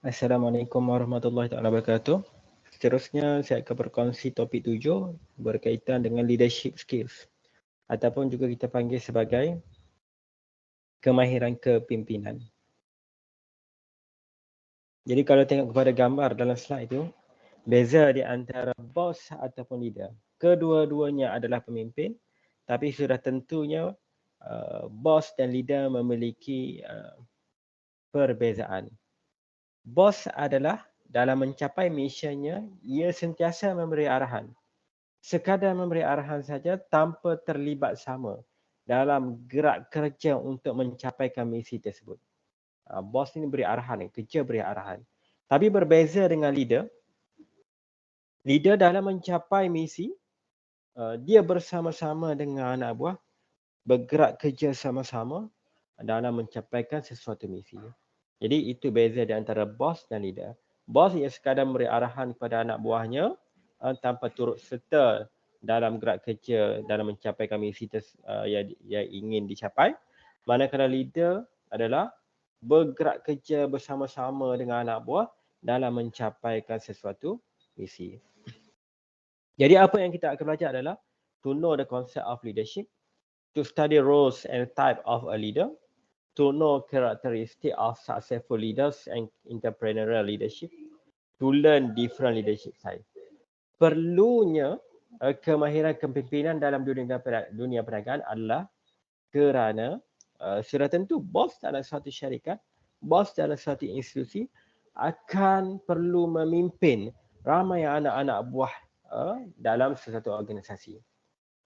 Assalamualaikum warahmatullahi wabarakatuh. Seterusnya saya akan berkongsi topik 7 berkaitan dengan leadership skills ataupun juga kita panggil sebagai kemahiran kepimpinan. Jadi kalau tengok kepada gambar dalam slide itu, beza di antara bos ataupun leader. Kedua-duanya adalah pemimpin, tapi sudah tentunya bos dan leader memiliki perbezaan. Bos adalah dalam mencapai misinya, ia sentiasa memberi arahan. Sekadar memberi arahan saja tanpa terlibat sama dalam gerak kerja untuk mencapaikan misi tersebut. Bos ini beri arahan, kerja beri arahan. Tapi berbeza dengan leader, leader dalam mencapai misi, dia bersama-sama dengan anak buah, bergerak kerja sama-sama dalam mencapaikan sesuatu misi. Jadi itu beza di antara bos dan leader. Bos ia sekadar memberi arahan kepada anak buahnya tanpa turut serta dalam gerak kerja dalam mencapaikan misi yang ingin dicapai. Manakala leader adalah bergerak kerja bersama-sama dengan anak buah dalam mencapaikan sesuatu misi. Jadi apa yang kita akan belajar adalah to know the concept of leadership, to study roles and type of a leader, to know characteristic of successful leaders and entrepreneurial leadership, to learn different leadership style. Perlunya kemahiran kepimpinan dalam dunia perniagaan adalah kerana sudah tentu bos dalam suatu syarikat, bos dalam suatu institusi akan perlu memimpin ramai anak-anak buah dalam sesuatu organisasi.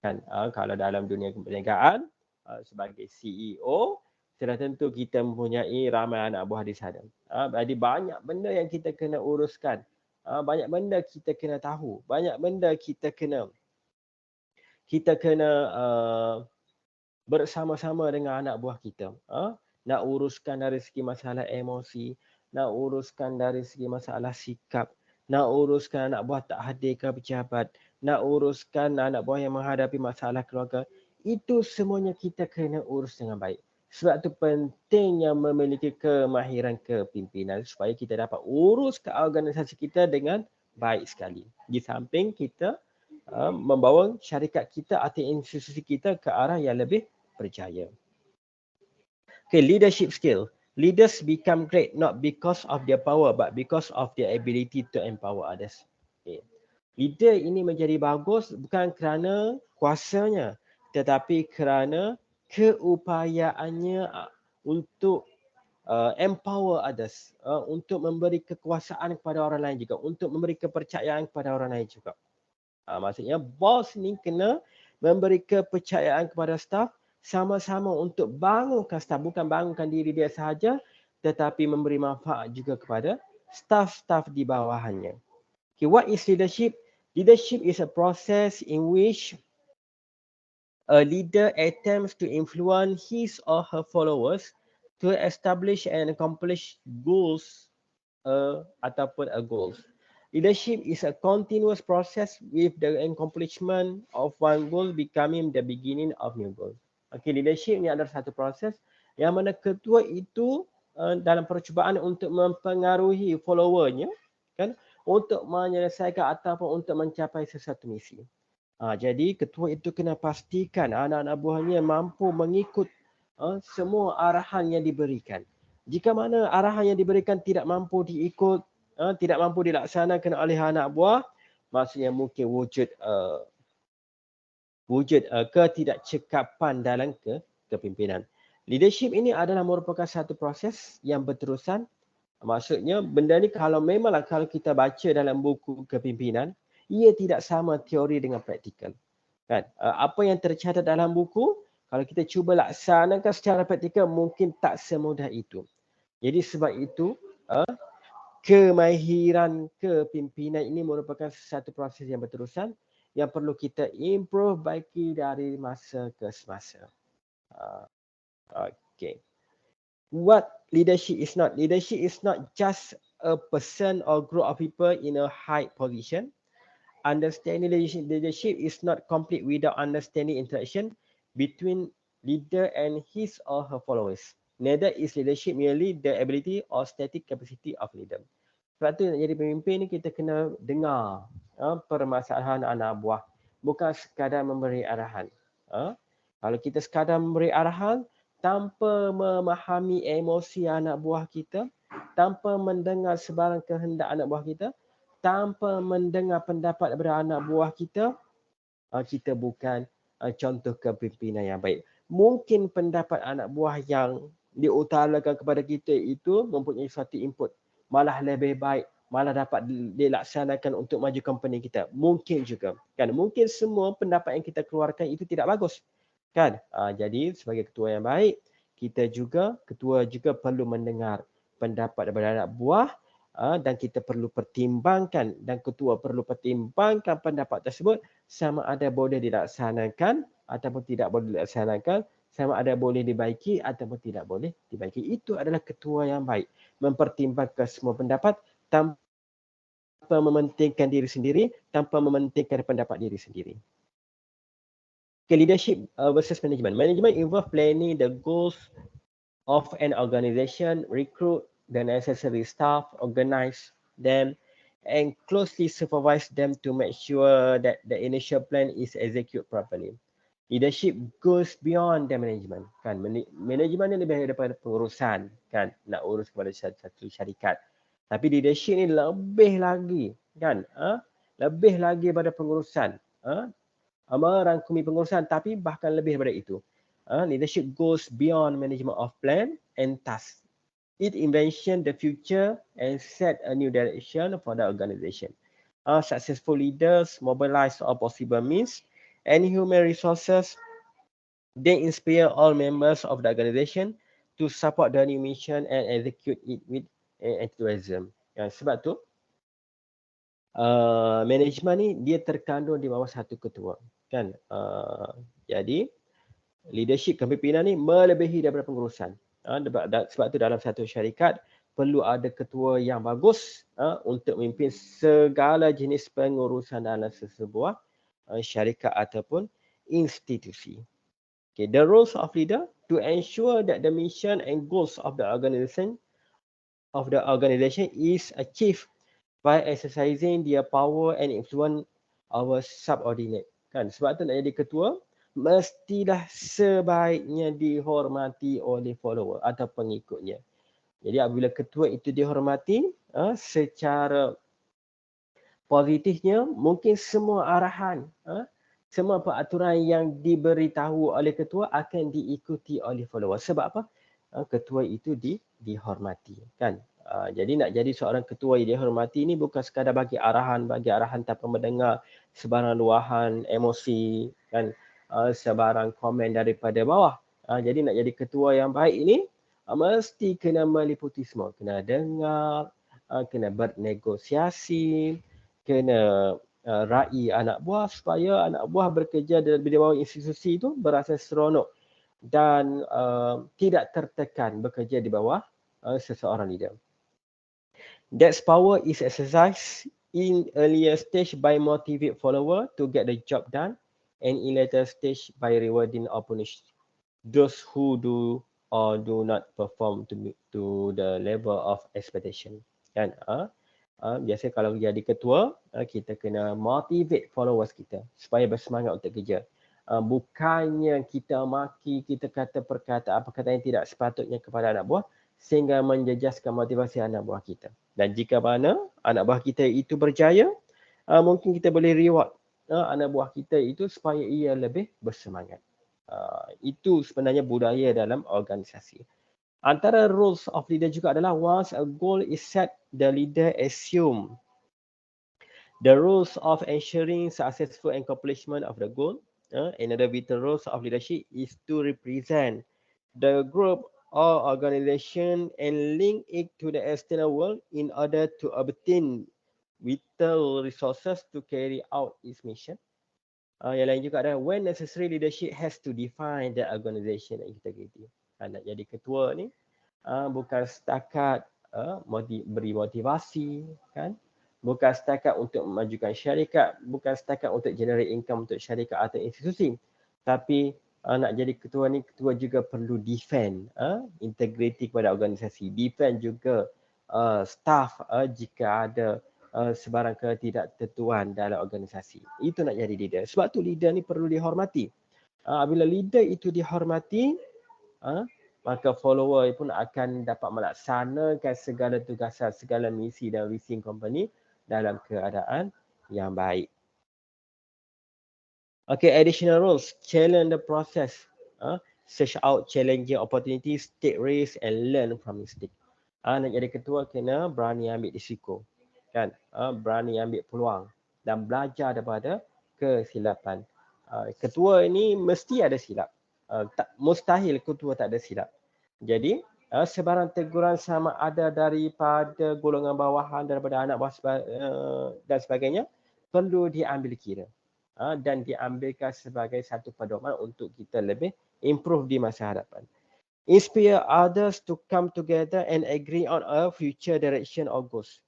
Kan, kalau dalam dunia perniagaan sebagai CEO, sudah tentu kita mempunyai ramai anak buah di sana. Jadi banyak benda yang kita kena uruskan. Banyak benda kita kena tahu. Banyak benda kita kena bersama-sama dengan anak buah kita. Nak uruskan dari segi masalah emosi, nak uruskan dari segi masalah sikap, nak uruskan anak buah tak hadir ke pejabat, nak uruskan anak buah yang menghadapi masalah keluarga. Itu semuanya kita kena urus dengan baik. Sebab itu pentingnya memiliki kemahiran kepimpinan supaya kita dapat urus ke organisasi kita dengan baik sekali. Di samping kita membawa syarikat kita atau institusi kita ke arah yang lebih berjaya. Okay, leadership skill. Leaders become great not because of their power but because of their ability to empower others. Okay. Leader ini menjadi bagus bukan kerana kuasanya tetapi kerana keupayaannya untuk empower others, untuk memberi kekuasaan kepada orang lain juga, untuk memberi kepercayaan kepada orang lain juga. Maksudnya bos ni kena memberi kepercayaan kepada staff sama-sama untuk bangunkan staff, bukan bangunkan diri dia sahaja tetapi memberi manfaat juga kepada staff-staff di bawahannya. Okay, what is leadership? Leadership is a process in which a leader attempts to influence his or her followers to establish and accomplish goals ataupun a goals. Leadership is a continuous process with the accomplishment of one goal becoming the beginning of new goal. Okay, leadership ni adalah satu proses yang mana ketua itu dalam percubaan untuk mempengaruhi followernya, kan, untuk menyelesaikan ataupun untuk mencapai sesuatu misi. Jadi ketua itu kena pastikan anak-anak buahnya mampu mengikut semua arahan yang diberikan. Jika mana arahan yang diberikan tidak mampu diikut, tidak mampu dilaksanakan oleh anak buah, maksudnya mungkin wujud ketidakcekapan dalam kepimpinan. Leadership ini adalah merupakan satu proses yang berterusan. Maksudnya benda ni kalau memanglah kalau kita baca dalam buku kepimpinan, ia tidak sama teori dengan praktikal. Kan? Apa yang tercatat dalam buku, kalau kita cuba laksanakan secara praktikal mungkin tak semudah itu. Jadi sebab itu kemahiran kepimpinan ini merupakan satu proses yang berterusan yang perlu kita improve baiki dari masa ke semasa. Okay. What leadership is not? Leadership is not just a person or group of people in a high position. Understanding leadership is not complete without understanding interaction between leader and his or her followers. Neither is leadership merely the ability or static capacity of leader. Sebab tu nak jadi pemimpin ni kita kena dengar permasalahan anak buah. Bukan sekadar memberi arahan. Kalau kita sekadar memberi arahan tanpa memahami emosi anak buah kita, tanpa mendengar sebarang kehendak anak buah kita, tanpa mendengar pendapat daripada anak buah kita, kita bukan contoh kepimpinan yang baik. Mungkin pendapat anak buah yang diutarakan kepada kita itu mempunyai suatu input, malah lebih baik, malah dapat dilaksanakan untuk maju company kita. Mungkin juga. Kan? Mungkin semua pendapat yang kita keluarkan itu tidak bagus. Kan? Jadi sebagai ketua yang baik, ketua juga perlu mendengar pendapat daripada anak buah dan kita perlu pertimbangkan dan ketua perlu pertimbangkan pendapat tersebut sama ada boleh dilaksanakan ataupun tidak boleh dilaksanakan, sama ada boleh dibaiki ataupun tidak boleh dibaiki. Itu adalah ketua yang baik, mempertimbangkan semua pendapat tanpa mementingkan diri sendiri, tanpa mementingkan pendapat diri sendiri. Okay, leadership versus management. Management involve planning the goals of an organization, recruit the necessary staff, organize them, and closely supervise them to make sure that the initial plan is executed properly. Leadership goes beyond the management. Kan? Management ni lebih daripada pengurusan, kan? Nak urus kepada satu syarikat. Tapi leadership ni lebih lagi, kan? Lebih lagi daripada pengurusan. Merangkumi pengurusan, tapi bahkan lebih daripada itu. Leadership goes beyond management of plan and task. It envisions the future and set a new direction for the organization. Successful leaders mobilize all possible means and human resources. They inspire all members of the organization to support the new mission and execute it with enthusiasm. Sebab tu, management ni dia terkandung di bawah satu ketua. Kan? Jadi, leadership kepimpinan ni melebihi daripada pengurusan. Sebab tu dalam satu syarikat perlu ada ketua yang bagus untuk memimpin segala jenis pengurusan dalam sesebuah syarikat ataupun institusi. Okay, the roles of leader to ensure that the mission and goals of the organization is achieved by exercising their power and influence our subordinate. Kan? Sebab tu nak jadi ketua, mestilah sebaiknya dihormati oleh follower atau pengikutnya. Jadi apabila ketua itu dihormati secara positifnya, mungkin semua arahan, semua peraturan yang diberitahu oleh ketua akan diikuti oleh follower. Sebab apa? Ketua itu dihormati. Kan? Jadi nak jadi seorang ketua yang dihormati ini bukan sekadar bagi arahan tanpa mendengar sebarang luahan emosi, kan? Sebarang komen daripada bawah. Jadi nak jadi ketua yang baik ini mesti kena meliputi semua. Kena dengar, kena bernegosiasi, kena raih anak buah supaya anak buah bekerja di bawah institusi itu berasa seronok dan tidak tertekan bekerja di bawah seseorang leader. That power is exercised in earlier stage by motivate follower to get the job done, and in later stage by rewarding or punish those who do or do not perform to the level of expectation. Kan? Biasa kalau jadi ketua, kita kena motivate followers kita supaya bersemangat untuk kerja. Bukannya kita maki, kita kata perkataan yang tidak sepatutnya kepada anak buah sehingga menjejaskan motivasi anak buah kita. Dan jika mana anak buah kita itu berjaya, mungkin kita boleh reward anak buah kita itu supaya ia lebih bersemangat. Itu sebenarnya budaya dalam organisasi. Antara roles of leader juga adalah once a goal is set, the leader assume the roles of ensuring successful accomplishment of the goal. Another vital role of leadership is to represent the group or organization and link it to the external world in order to obtain vital resources to carry out its mission. Yang lain juga adalah when necessary, leadership has to define the organization integrity. Nak jadi ketua ni bukan setakat beri motivasi, kan? Bukan setakat untuk memajukan syarikat, bukan setakat untuk generate income untuk syarikat atau institusi, tapi nak jadi ketua ni, ketua juga perlu defend integriti kepada organisasi, defend juga staff jika ada sebarang ketidaktentuan dalam organisasi. Itu nak jadi leader. Sebab tu leader ni perlu dihormati. Bila leader itu dihormati, maka follower pun akan dapat melaksanakan segala tugasan, segala misi dan visi company dalam keadaan yang baik. Okay, additional rules. Challenge the process. Search out challenging opportunities, take risks and learn from mistake. Nak jadi ketua kena berani ambil risiko. Kan? Berani ambil peluang dan belajar daripada kesilapan. Ketua ini mesti ada silap. Mustahil ketua tak ada silap. Jadi, sebarang teguran sama ada daripada golongan bawahan, daripada anak buah dan sebagainya, perlu diambil kira. Dan diambilkan sebagai satu pedoman untuk kita lebih improve di masa hadapan. Inspire others to come together and agree on a future direction or goals.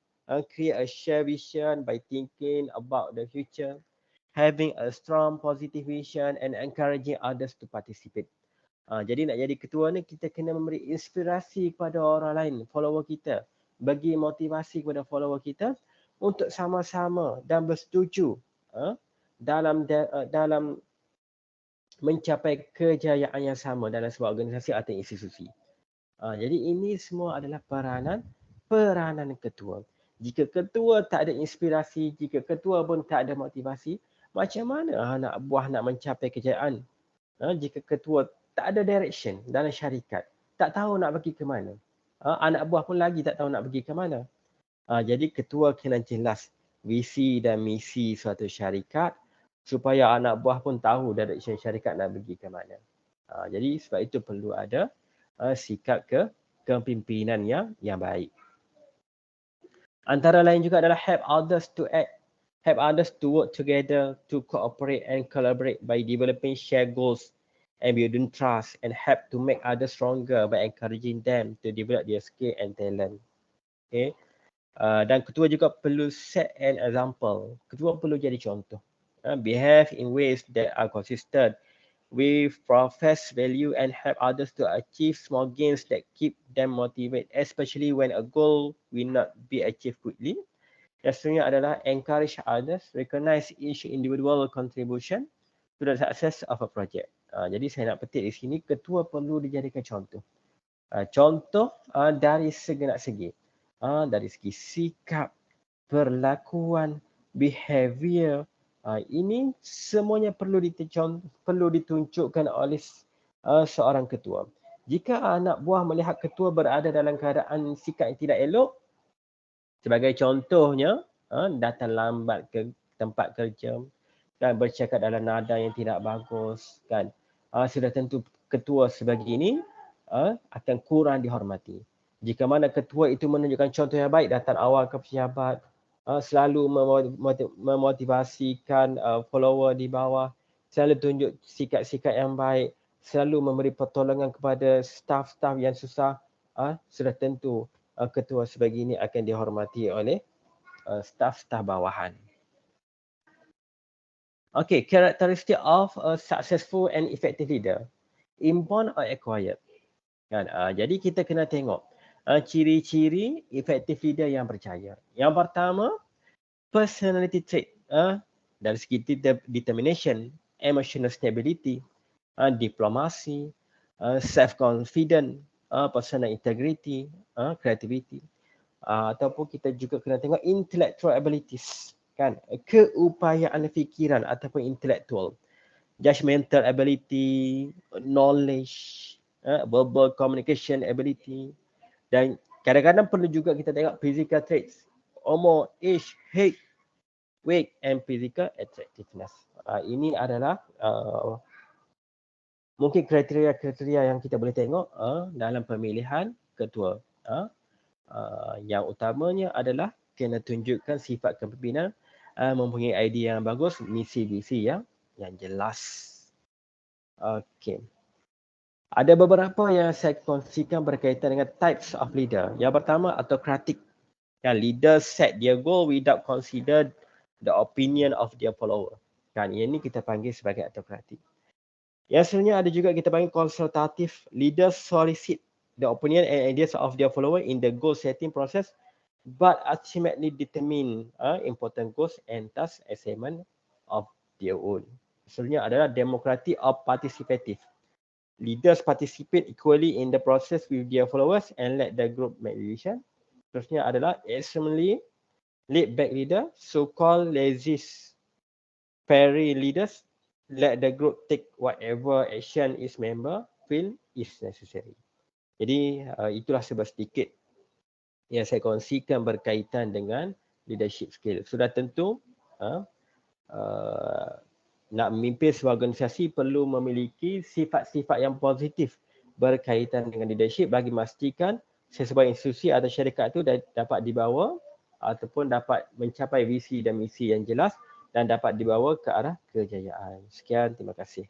Create a shared vision by thinking about the future, having a strong positive vision and encouraging others to participate. Jadi nak jadi ketua ni, kita kena memberi inspirasi kepada orang lain, follower kita. Bagi motivasi kepada follower kita untuk sama-sama dan bersetuju dalam mencapai kejayaan yang sama dalam sebuah organisasi atau institusi. Jadi ini semua adalah peranan ketua. Jika ketua tak ada inspirasi, jika ketua pun tak ada motivasi, macam mana anak buah nak mencapai kejayaan? Jika ketua tak ada direction dalam syarikat, tak tahu nak pergi ke mana. Anak buah pun lagi tak tahu nak pergi ke mana. Jadi ketua kena jelas visi dan misi suatu syarikat supaya anak buah pun tahu direction syarikat nak pergi ke mana. Jadi sebab itu perlu ada sikap kepimpinan yang baik. Antara lain juga adalah help others to act, help others to work together, to cooperate and collaborate by developing shared goals and building trust, and help to make others stronger by encouraging them to develop their skill and talent. Okay. Dan ketua juga perlu set an example. Ketua perlu jadi contoh. Behave in ways that are consistent with professed value and help others to achieve small gains that keep them motivated, especially when a goal will not be achieved quickly. Dan seterusnya adalah encourage others, recognize each individual contribution to the success of a project. Jadi saya nak petik di sini, ketua perlu dijadikan contoh. Contoh dari segenap segi. Dari segi sikap, perlakuan, behavior, ini semuanya perlu ditunjukkan oleh seorang ketua. Jika anak buah melihat ketua berada dalam keadaan sikap yang tidak elok, sebagai contohnya datang lambat ke tempat kerja dan bercakap dalam nada yang tidak bagus, kan, sudah tentu ketua sebegini akan kurang dihormati. Jika mana ketua itu menunjukkan contoh yang baik, datang awal ke pejabat, selalu memotivasikan follower di bawah, selalu tunjuk sikap-sikap yang baik, selalu memberi pertolongan kepada staff-staff yang susah, sudah tentu ketua sebegini akan dihormati oleh staff-staff bawahan. Okay, characteristic of a successful and effective leader. Inborn or acquired. Kan? Jadi kita kena tengok ciri-ciri effective leader yang berjaya. Yang pertama, personality trait. Dari segi determination, emotional stability, diplomasi, self-confident, personal integrity, creativity. Ataupun kita juga kena tengok intellectual abilities. Kan? Keupayaan fikiran ataupun intellectual. Judgmental ability, knowledge, verbal communication ability. Dan kadang-kadang perlu juga kita tengok physical traits. Umur, age, height, weight and physical attractiveness. Ini adalah mungkin kriteria-kriteria yang kita boleh tengok dalam pemilihan ketua. Yang utamanya adalah kena tunjukkan sifat kepimpinan, mempunyai idea yang bagus, misi-visi yang jelas. Okey. Ada beberapa yang saya kongsikan berkaitan dengan types of leader. Yang pertama, autocratic. Leader set their goal without consider the opinion of their follower. Ini kita panggil sebagai autocratic. Yang selanjutnya ada juga kita panggil konsultatif. Leaders solicit the opinion and ideas of their follower in the goal setting process, but ultimately determine important goals and task assignment of their own. Selanjutnya adalah democratic or participative. Leaders participate equally in the process with their followers and let the group make decision. Seterusnya adalah extremely laid back leader, so-called laissez-faire leaders, let the group take whatever action its member feel is necessary. Jadi itulah sedikit yang saya kongsikan berkaitan dengan leadership skill. Sudah tentu nak memimpin sebuah organisasi perlu memiliki sifat-sifat yang positif berkaitan dengan leadership bagi memastikan sesebuah institusi atau syarikat itu dapat dibawa ataupun dapat mencapai visi dan misi yang jelas dan dapat dibawa ke arah kejayaan. Sekian, terima kasih.